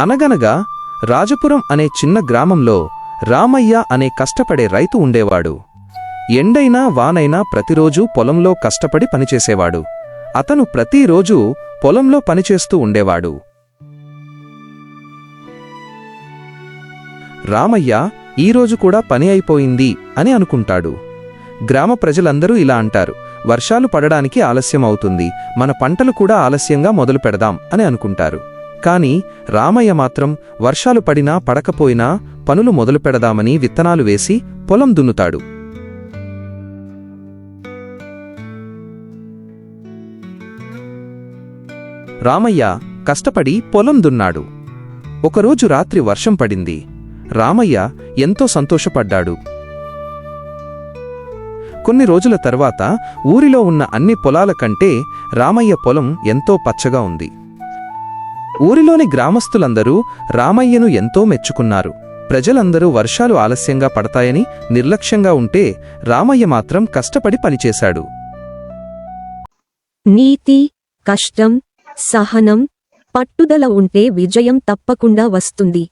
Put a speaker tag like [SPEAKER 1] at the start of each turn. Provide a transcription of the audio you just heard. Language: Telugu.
[SPEAKER 1] అనగనగా రాజపురం అనే చిన్న గ్రామంలో రామయ్య అనే కష్టపడే రైతు ఉండేవాడు. ఎండైనా వానైనా ప్రతిరోజూ పొలంలో కష్టపడి పనిచేసేవాడు. అతను ప్రతిరోజూ పొలంలో పనిచేస్తూ ఉండేవాడు. రామయ్య ఈరోజు కూడా పని అయిపోయింది అని అనుకుంటాడు. గ్రామ ప్రజలందరూ ఇలా అంటారు, వర్షాలు పడడానికి ఆలస్యం అవుతుంది, మన పంటలు కూడా ఆలస్యంగా మొదలు పెడదాం అని అనుకుంటారు. కాని రామయ్య మాత్రం వర్షాలు పడినా పడకపోయినా పనులు మొదలు పెడదామని విత్తనాలు వేసి పొలం దున్నుతాడు. రామయ్య కష్టపడి పొలం దున్నాడు. ఒకరోజు రాత్రి వర్షం పడింది. రామయ్య ఎంతో సంతోషపడ్డాడు. కొన్ని రోజుల తర్వాత ఊరిలో ఉన్న అన్ని పొలాల కంటే రామయ్య పొలం ఎంతో పచ్చగా ఉంది. ఊరిలోని గ్రామస్తులందరూ రామయ్యను ఎంతో మెచ్చుకున్నారు. ప్రజలందరూ వర్షాలు ఆలస్యంగా పడతాయని నిర్లక్ష్యంగా ఉంటే రామయ్య మాత్రం కష్టపడి పనిచేశాడు.
[SPEAKER 2] నీతి, కష్టం, సహనం, పట్టుదల ఉంటే విజయం తప్పకుండా వస్తుంది.